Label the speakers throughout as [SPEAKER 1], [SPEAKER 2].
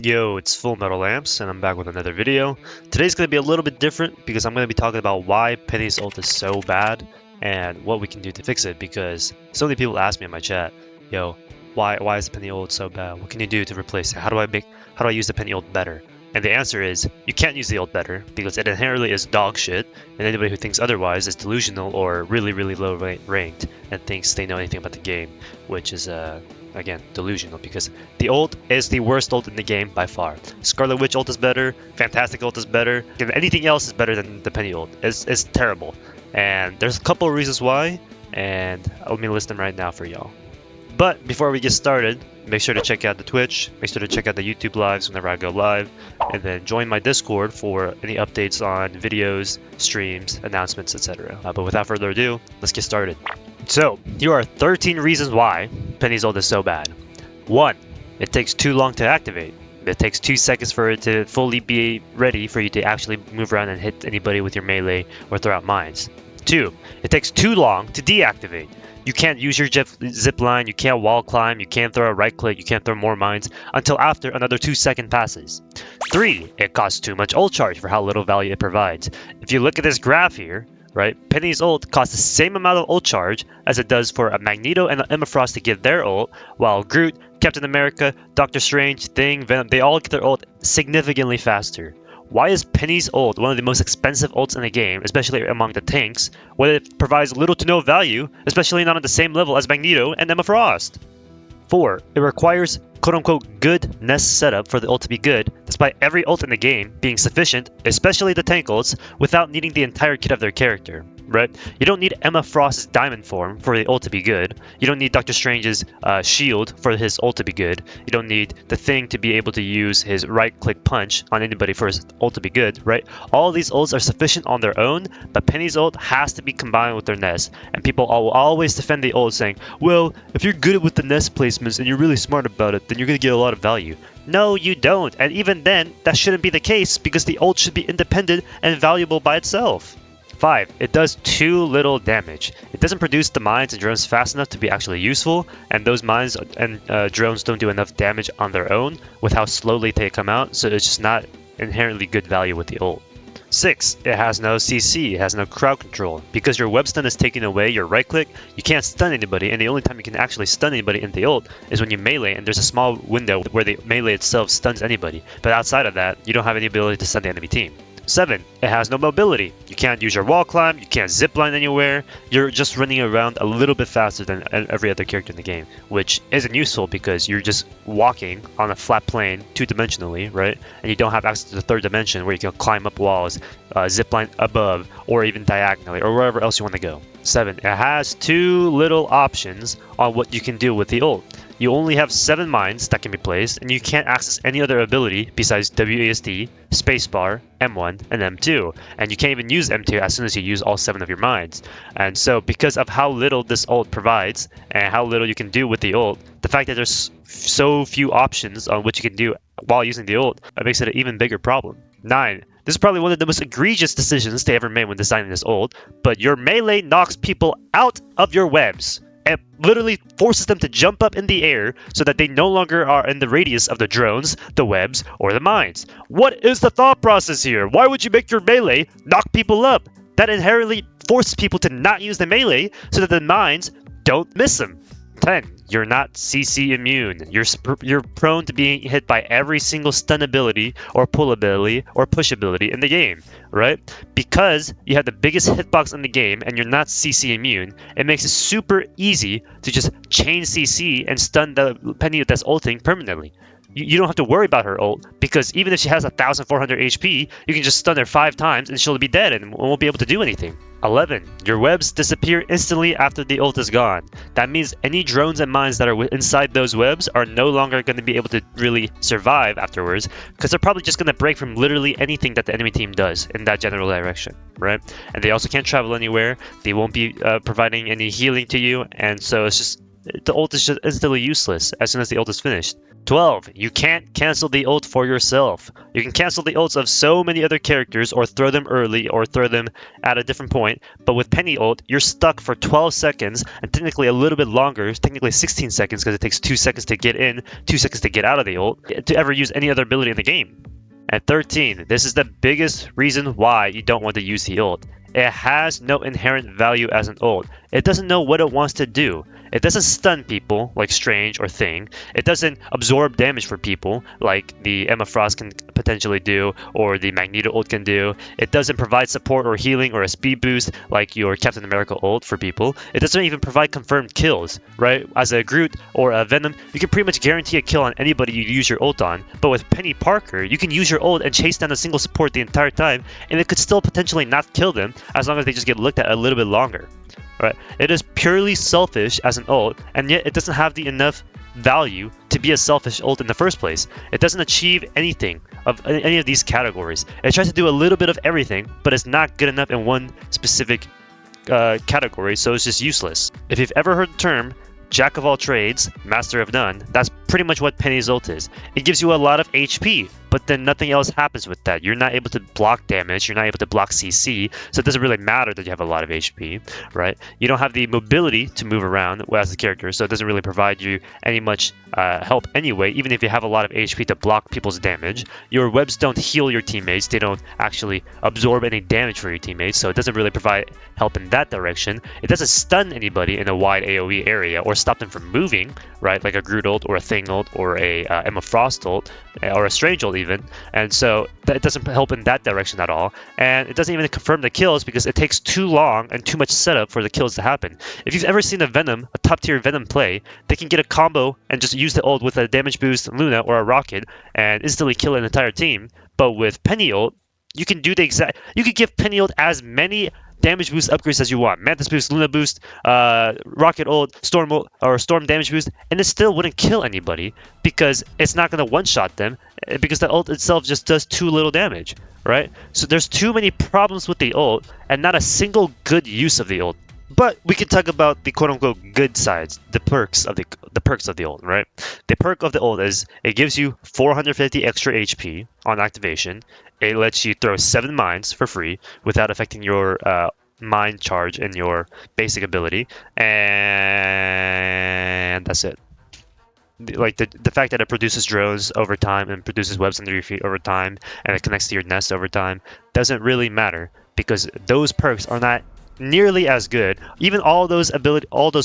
[SPEAKER 1] Yo, it's FullMetalLamps, and I'm back with another video. Today's going to be a little bit different because I'm going to be talking about why Peni's ult is so bad and what we can do to fix it, because so many people ask me in my chat, yo, why is the Peni ult so bad? What can you do to replace it? How do I use the Peni ult better? And the answer is, you can't use the ult better because it inherently is dog shit, and anybody who thinks otherwise is delusional or really low ranked and thinks they know anything about the game, which is again, delusional, because the ult is the worst ult in the game by far. Scarlet Witch ult is better, Fantastic ult is better, anything else is better than the Peni ult. It's terrible. And there's a couple of reasons why, and let me list them right now for y'all. But before we get started, make sure to check out the Twitch, make sure to check out the YouTube lives whenever I go live, and then join my Discord for any updates on videos, streams, announcements, etc. But without further ado, let's get started. So, here are 13 reasons why Peni's ult is so bad. 1. It takes too long to activate. It takes 2 seconds for it to fully be ready for you to actually move around and hit anybody with your melee or throw out mines. 2. It takes too long to deactivate. You can't use your zip line, you can't wall climb, you can't throw a right click, you can't throw more mines until after another 2 second passes. 3. It costs too much ult charge for how little value it provides. If you look at this graph here, right, Peni's ult costs the same amount of ult charge as it does for a Magneto and an Emma Frost to get their ult, while Groot, Captain America, Doctor Strange, Thing, Venom, they all get their ult significantly faster. Why is Peni's ult one of the most expensive ults in the game, especially among the tanks, when it provides little to no value, especially not on the same level as Magneto and Emma Frost? 4. It requires quote-unquote good nest setup for the ult to be good, despite every ult in the game being sufficient, especially the tank ults, without needing the entire kit of their character, right? You don't need Emma Frost's diamond form for the ult to be good. You don't need Doctor Strange's shield for his ult to be good. You don't need the Thing to be able to use his right-click punch on anybody for his ult to be good, right? All these ults are sufficient on their own, but Peni's ult has to be combined with their nest, and people will always defend the ult saying, well, if you're good with the nest placements and you're really smart about it, then you're going to get a lot of value. No, you don't. And even then, that shouldn't be the case because the ult should be independent and valuable by itself. 5. It does too little damage. It doesn't produce the mines and drones fast enough to be actually useful, and those mines and drones don't do enough damage on their own with how slowly they come out, so it's just not inherently good value with the ult. 6. It has no CC, it has no crowd control. Because your web stun is taking away your right click, you can't stun anybody, and the only time you can actually stun anybody in the ult is when you melee, and there's a small window where the melee itself stuns anybody. But outside of that, you don't have any ability to stun the enemy team. 7. It has no mobility. You can't use your wall climb, you can't zipline anywhere, you're just running around a little bit faster than every other character in the game, which isn't useful because you're just walking on a flat plane 2-dimensionally, right? And you don't have access to the 3rd dimension where you can climb up walls, zipline above, or even diagonally, or wherever else you want to go. 7. It has too little options on what you can do with the ult. You only have 7 mines that can be placed, and you can't access any other ability besides WASD, Spacebar, M1, and M2. And you can't even use M2 as soon as you use all 7 of your mines. And so, because of how little this ult provides, and how little you can do with the ult, the fact that there's so few options on what you can do while using the ult, that makes it an even bigger problem. 9. This is probably one of the most egregious decisions they ever made when designing this ult, but your melee knocks people out of your webs. It literally forces them to jump up in the air so that they no longer are in the radius of the drones, the webs, or the mines. What is the thought process here? Why would you make your melee knock people up? That inherently forces people to not use the melee so that the mines don't miss them. 10. You're not CC immune. You're prone to being hit by every single stun ability or pull ability or push ability in the game, right? Because you have the biggest hitbox in the game and you're not CC immune, it makes it super easy to just chain CC and stun the Peni that's ulting permanently. You don't have to worry about her ult, because even if she has 1,400 HP, you can just stun her 5 times and she'll be dead and won't be able to do anything. 11. Your webs disappear instantly after the ult is gone. That means any drones and mines that are inside those webs are no longer going to be able to really survive afterwards, because they're probably just going to break from literally anything that the enemy team does in that general direction, right? And they also can't travel anywhere, they won't be providing any healing to you, and so it's just the ult is just instantly useless as soon as the ult is finished. 12. You can't cancel the ult for yourself. You can cancel the ults of so many other characters or throw them early or throw them at a different point, but with Peni ult, you're stuck for 12 seconds and technically a little bit longer, technically 16 seconds because it takes 2 seconds to get in, 2 seconds to get out of the ult, to ever use any other ability in the game. And 13. This is the biggest reason why you don't want to use the ult. It has no inherent value as an ult. It doesn't know what it wants to do. It doesn't stun people like Strange or Thing. It doesn't absorb damage for people like the Emma Frost can potentially do or the Magneto ult can do. It doesn't provide support or healing or a speed boost like your Captain America ult for people. It doesn't even provide confirmed kills, right? As a Groot or a Venom, you can pretty much guarantee a kill on anybody you use your ult on. But with Peni Parker, you can use your ult and chase down a single support the entire time, and it could still potentially not kill them as long as they just get looked at a little bit longer. Right? It is purely selfish as an ult, and yet it doesn't have the enough value to be a selfish ult in the first place. It doesn't achieve anything of any of these categories. It tries to do a little bit of everything, but it's not good enough in one specific category, so it's just useless. If you've ever heard the term Jack of all trades, master of none, that's pretty much what Peni's ult is. It gives you a lot of HP, but then nothing else happens with that. You're not able to block damage, you're not able to block CC, so it doesn't really matter that you have a lot of HP, right? You don't have the mobility to move around as a character, so it doesn't really provide you any much help anyway, even if you have a lot of HP to block people's damage. Your webs don't heal your teammates, they don't actually absorb any damage for your teammates, so it doesn't really provide help in that direction. It doesn't stun anybody in a wide AoE area or stop them from moving, right? Like a Groot ult or a Thing ult or a Emma Frost ult or a Strange ult even, and so it doesn't help in that direction at all, and it doesn't even confirm the kills because it takes too long and too much setup for the kills to happen. If you've ever seen a Venom, a top tier Venom play, they can get a combo and just use the ult with a damage boost Luna or a Rocket and instantly kill an entire team. But with Peni ult, you can do the exact, you could give Peni ult as many damage boost upgrades as you want. Mantis boost, Luna boost, Rocket ult, Storm ult, or Storm damage boost, and it still wouldn't kill anybody because it's not going to one-shot them because the ult itself just does too little damage, right? So there's too many problems with the ult and not a single good use of the ult. But we can talk about the quote-unquote good sides, the perks of the ult, right? The perk of the ult is it gives you 450 extra HP on activation. It lets you throw 7 mines for free without affecting your mine charge in your basic ability, and that's it. Like the fact that it produces drones over time and produces webs under your feet over time, and it connects to your nest over time doesn't really matter because those perks are not nearly as good. Even all those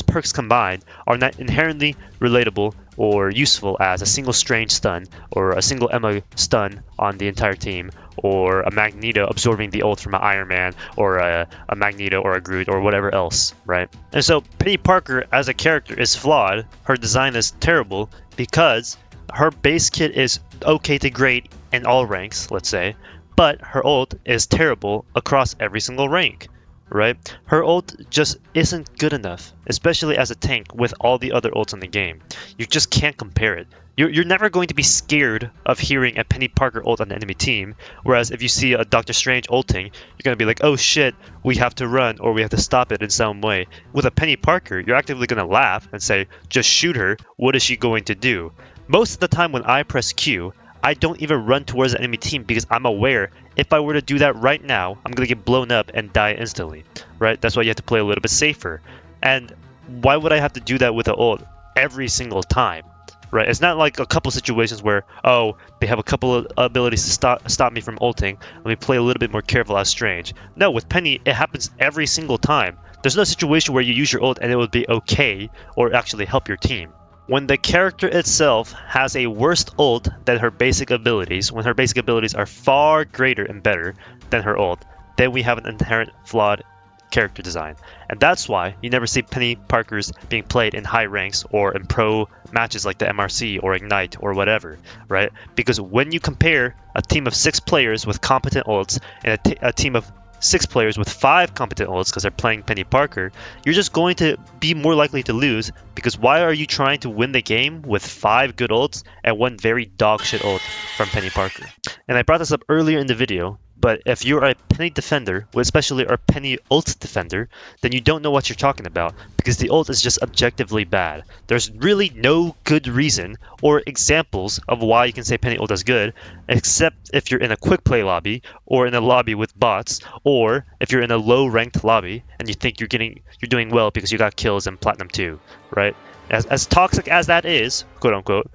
[SPEAKER 1] perks combined are not inherently relatable or useful as a single Strange stun or a single Emma stun on the entire team, or a Magneto absorbing the ult from an Iron Man, or a Magneto or a Groot or whatever else, right? And so Peni Parker as a character is flawed. Her design is terrible because her base kit is okay to great in all ranks, let's say, but her ult is terrible across every single rank. Right? Her ult just isn't good enough, especially as a tank with all the other ults in the game. You just can't compare it. You're never going to be scared of hearing a Peni Parker ult on the enemy team, whereas if you see a Doctor Strange ulting, you're going to be like, oh shit, we have to run or we have to stop it in some way. With a Peni Parker, you're actively going to laugh and say, just shoot her, what is she going to do? Most of the time when I press Q, I don't even run towards the enemy team because I'm aware if I were to do that right now, I'm going to get blown up and die instantly, right? That's why you have to play a little bit safer. And why would I have to do that with an ult every single time, right? It's not like a couple situations where, oh, they have a couple of abilities to stop me from ulting. Let me play a little bit more careful as Strange. No, with Peni, it happens every single time. There's no situation where you use your ult and it would be okay or actually help your team. When the character itself has a worse ult than her basic abilities, when her basic abilities are far greater and better than her ult, then we have an inherent flawed character design. And that's why you never see Peni Parkers being played in high ranks or in pro matches like the MRC or Ignite or whatever, right? Because when you compare a team of 6 players with competent ults and a team of 6 players with 5 competent ults because they're playing Peni Parker, you're just going to be more likely to lose because why are you trying to win the game with 5 good ults and 1 very dog shit ult from Peni Parker? And I brought this up earlier in the video. But if you're a Penny defender, especially a Penny ult defender, then you don't know what you're talking about because the ult is just objectively bad. There's really no good reason or examples of why you can say Penny ult is good, except if you're in a quick play lobby or in a lobby with bots, or if you're in a low ranked lobby and you think you're doing well because you got kills in Platinum 2, right? As toxic as that is, quote unquote,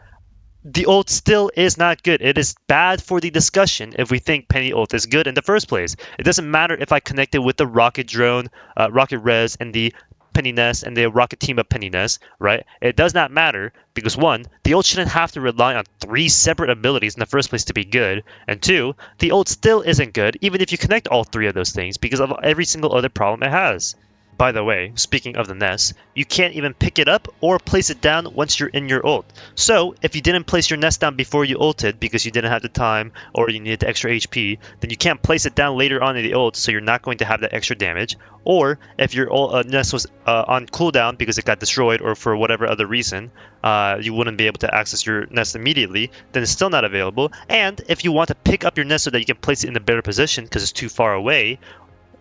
[SPEAKER 1] the ult still is not good. It is bad for the discussion if we think Penny ult is good in the first place. It doesn't matter if I connect it with the rocket drone, rocket res, and the Penny Nest and the rocket team of Penny Nest, right? It does not matter because one, the ult shouldn't have to rely on 3 separate abilities in the first place to be good, and two, the ult still isn't good even if you connect all 3 of those things because of every single other problem it has. By the way, speaking of the nest, you can't even pick it up or place it down once you're in your ult. So, if you didn't place your nest down before you ulted because you didn't have the time or you needed the extra HP, then you can't place it down later on in the ult, so you're not going to have that extra damage. Or, if your nest was on cooldown because it got destroyed or for whatever other reason, you wouldn't be able to access your nest immediately, then it's still not available. And if you want to pick up your nest so that you can place it in a better position because it's too far away,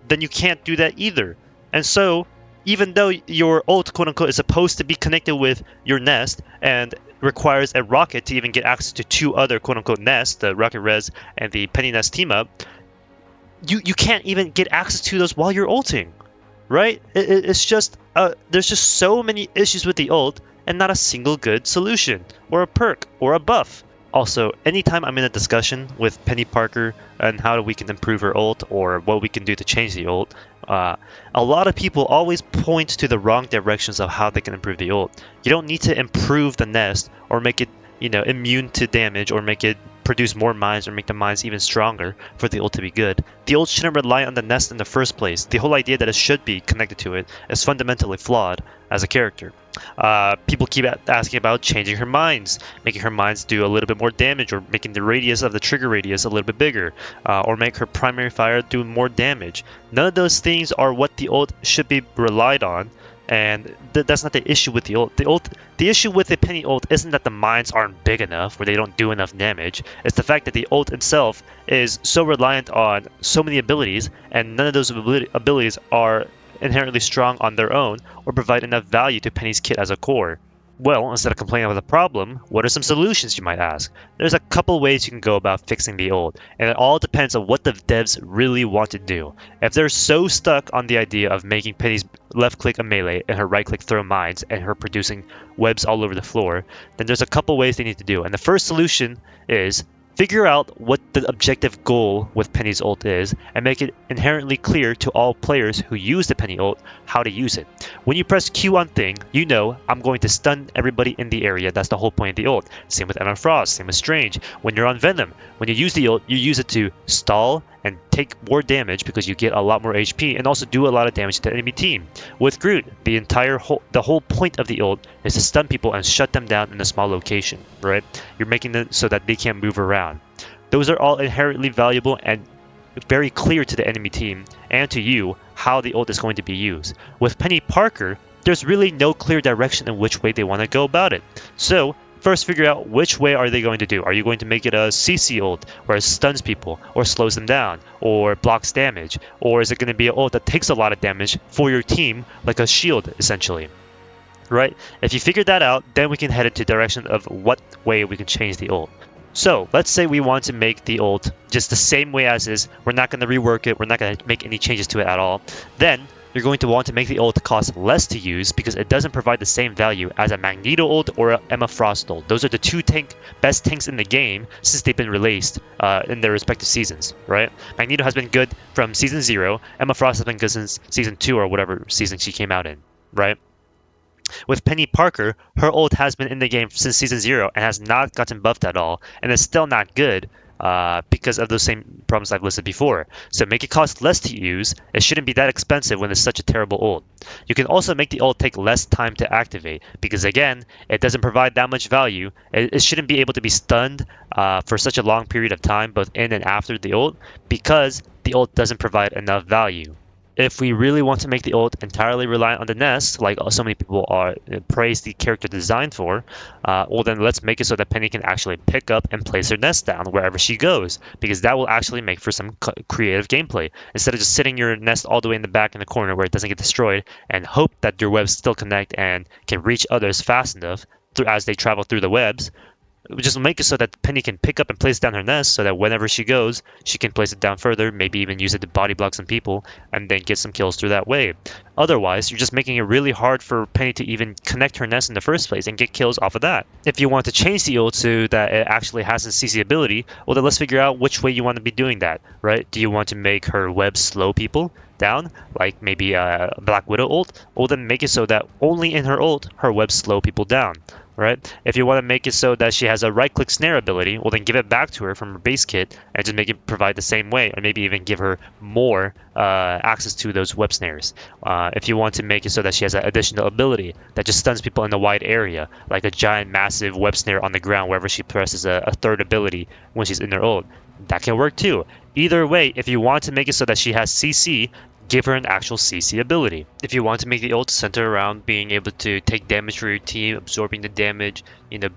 [SPEAKER 1] then you can't do that either. And so, even though your ult, quote unquote, is supposed to be connected with your nest and requires a rocket to even get access to 2 other, quote unquote, nests, the rocket res and the Penny Nest team up, you can't even get access to those while you're ulting, right? It's just, there's just so many issues with the ult and not a single good solution or a perk or a buff. Also, anytime I'm in a discussion with Peni Parker and how we can improve her ult or what we can do to change the ult, a lot of people always point to the wrong directions of how they can improve the ult. You don't need to improve the nest or make it, immune to damage or make it produce more mines or make the mines even stronger for the ult to be good. The ult shouldn't rely on the nest in the first place. The whole idea that it should be connected to it is fundamentally flawed as a character. People keep asking about changing her mines, making her mines do a little bit more damage, or making the radius of the trigger radius a little bit bigger, or make her primary fire do more damage. None of those things are what the ult should be relied on, and that's not the issue with the ult. The issue with the Penny ult isn't that the mines aren't big enough or they don't do enough damage. It's the fact that the ult itself is so reliant on so many abilities, and none of those abilities are inherently strong on their own or provide enough value to Penny's kit as a core. Well, instead of complaining about the problem, what are some solutions, you might ask? There's a couple ways you can go about fixing the ult, and it all depends on what the devs really want to do. If they're so stuck on the idea of making Penny's left click a melee and her right click throw mines and her producing webs all over the floor, then there's a couple ways they need to do. And the first solution is figure out what the objective goal with Penny's ult is and make it inherently clear to all players who use the Penny ult how to use it. When you press Q on thing, you know I'm going to stun everybody in the area. That's the whole point of the ult. Same with Emma Frost, same with Strange. When you're on Venom, when you use the ult, you use it to stall and take more damage because you get a lot more HP and also do a lot of damage to the enemy team. With Groot, the whole point of the ult is to stun people and shut them down in a small location, right? You're making them so that they can't move around. Those are all inherently valuable and very clear to the enemy team and to you how the ult is going to be used. With Peni Parker, there's really no clear direction in which way they want to go about it. So first figure out which way are they going to do. Are you going to make it a CC ult where it stuns people or slows them down or blocks damage? Or is it going to be an ult that takes a lot of damage for your team like a shield essentially? Right? If you figure that out, then we can head into the direction of what way we can change the ult. So let's say we want to make the ult just the same way as is. We're not going to rework it. We're not going to make any changes to it at all. Then you're going to want to make the ult cost less to use because it doesn't provide the same value as a Magneto ult or a Emma Frost ult. Those are the two best tanks in the game since they've been released in their respective seasons, right? Magneto has been good from season 0. Emma Frost has been good since season 2 or whatever season she came out in, right? With Peni Parker, her ult has been in the game since season 0 and has not gotten buffed at all, and is still not good because of those same problems I've listed before. So make it cost less to use. It shouldn't be that expensive when it's such a terrible ult. You can also make the ult take less time to activate because again, it doesn't provide that much value. It shouldn't be able to be stunned for such a long period of time, both in and after the ult, because the ult doesn't provide enough value. If we really want to make the ult entirely reliant on the nest, like so many people are praise the character design for, well then let's make it so that Penny can actually pick up and place her nest down wherever she goes, because that will actually make for some creative gameplay. Instead of just sitting your nest all the way in the back in the corner where it doesn't get destroyed, and hope that your webs still connect and can reach others fast enough as they travel through the webs, just make it so that Penny can pick up and place down her nest so that whenever she goes, she can place it down further, maybe even use it to body block some people, and then get some kills through that way. Otherwise, you're just making it really hard for Penny to even connect her nest in the first place and get kills off of that. If you want to change the ult to that it actually has a CC ability, well then let's figure out which way you want to be doing that, right? Do you want to make her web slow people down, like maybe a Black Widow ult? Well then make it so that only in her ult, her webs slow people down. Right? If you want to make it so that she has a right-click snare ability, well then give it back to her from her base kit and just make it provide the same way, or maybe even give her more access to those web snares. If you want to make it so that she has an additional ability that just stuns people in a wide area, like a giant massive web snare on the ground wherever she presses a third ability when she's in her ult, that can work too. Either way, if you want to make it so that she has CC, give her an actual CC ability. If you want to make the ult center around being able to take damage for your team, absorbing the damage,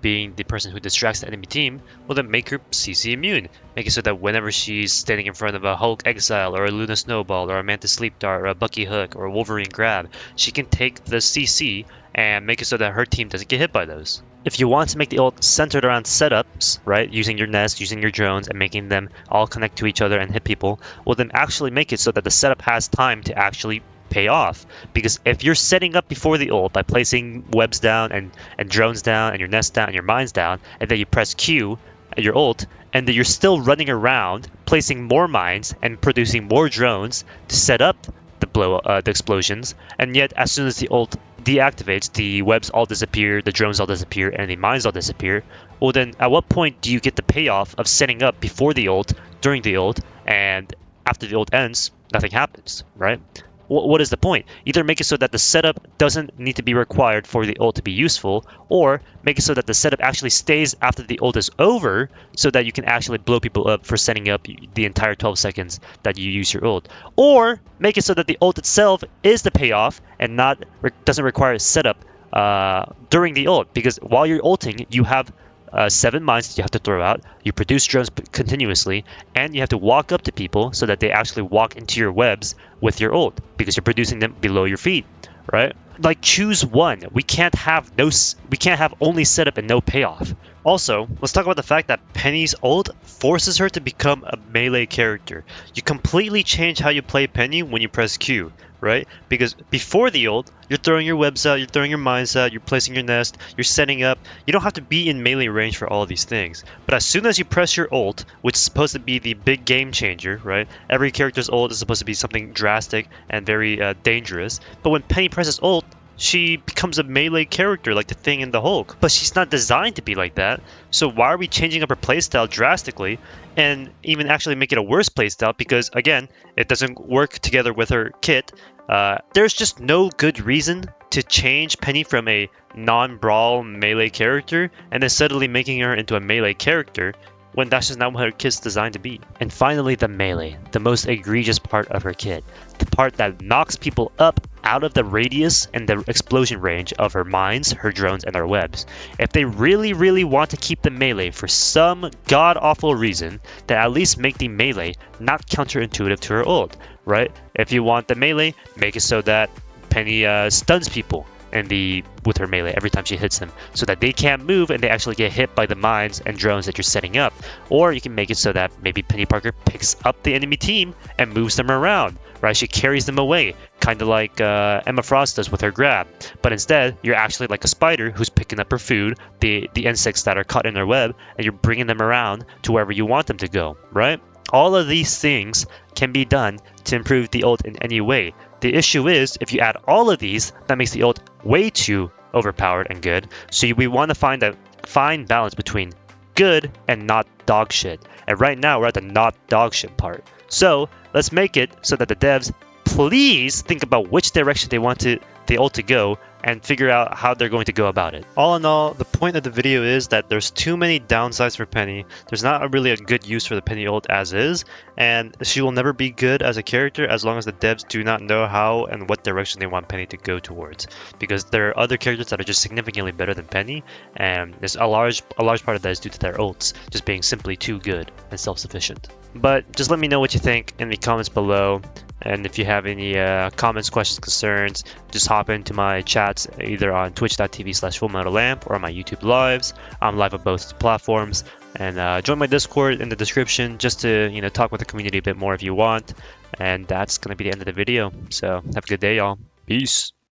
[SPEAKER 1] being the person who distracts the enemy team, well then make her CC immune. Make it so that whenever she's standing in front of a Hulk Exile or a Luna Snowball or a Manta Sleep Dart or a Bucky Hook or a Wolverine Grab, she can take the CC and make it so that her team doesn't get hit by those. If you want to make the ult centered around setups, right, using your nest, using your drones, and making them all connect to each other and hit people, well then actually make it so that the setup has time to actually pay off. Because if you're setting up before the ult by placing webs down and drones down and your nest down and your mines down, and then you press Q at your ult, and then you're still running around placing more mines and producing more drones to set up the explosions, and yet as soon as the ult deactivates, the webs all disappear, the drones all disappear, and the mines all disappear, well then at what point do you get the payoff of setting up before the ult, during the ult, and after the ult ends, nothing happens, right? What is the point? Either make it so that the setup doesn't need to be required for the ult to be useful, or make it so that the setup actually stays after the ult is over so that you can actually blow people up for setting up the entire 12 seconds that you use your ult. Or make it so that the ult itself is the payoff and doesn't require a setup during the ult, because while you're ulting, you have 7 mines that you have to throw out, you produce drones continuously, and you have to walk up to people so that they actually walk into your webs with your ult, because you're producing them below your feet, right? Like, choose one. We can't have only setup and no payoff. Also, let's talk about the fact that Penny's ult forces her to become a melee character. You completely change how you play Penny when you press Q, right? Because before the ult, you're throwing your webs out, you're throwing your mines out, you're placing your nest, you're setting up. You don't have to be in melee range for all of these things. But as soon as you press your ult, which is supposed to be the big game changer, right? Every character's ult is supposed to be something drastic and very dangerous. But when Penny presses ult, she becomes a melee character like the Thing in the Hulk. But she's not designed to be like that. So why are we changing up her playstyle drastically and even actually make it a worse playstyle? Because again, it doesn't work together with her kit. There's just no good reason to change Penny from a non-brawl melee character and then suddenly making her into a melee character when that's just not what her kit's designed to be. And finally, the melee, the most egregious part of her kit, the part that knocks people up out of the radius and the explosion range of her mines, her drones, and her webs. If they really, really want to keep the melee for some god-awful reason, then at least make the melee not counterintuitive to her ult, right? If you want the melee, make it so that Penny stuns people with her melee every time she hits them, so that they can't move and they actually get hit by the mines and drones that you're setting up. Or you can make it so that maybe Peni Parker picks up the enemy team and moves them around, right? She carries them away, kind of like Emma Frost does with her grab. But instead, you're actually like a spider who's picking up her food, the insects that are caught in her web, and you're bringing them around to wherever you want them to go, right? All of these things can be done to improve the ult in any way. The issue is, if you add all of these, that makes the ult way too overpowered and good. So we want to find a fine balance between good and not dog shit. And right now, we're at the not dog shit part. So let's make it so that the devs please think about which direction they want the ult to go and figure out how they're going to go about it. All in all, the point of the video is that there's too many downsides for Peni. There's not really a good use for the Peni ult as is, and she will never be good as a character as long as the devs do not know how and what direction they want Peni to go towards. Because there are other characters that are just significantly better than Peni, and there's a large part of that is due to their ults just being simply too good and self-sufficient. But just let me know what you think in the comments below. And if you have any comments, questions, concerns, just hop into my chats either on twitch.tv/FullMetalLamp or on my YouTube lives. I'm live on both platforms. And join my Discord in the description just to talk with the community a bit more if you want. And that's going to be the end of the video. So have a good day, y'all. Peace.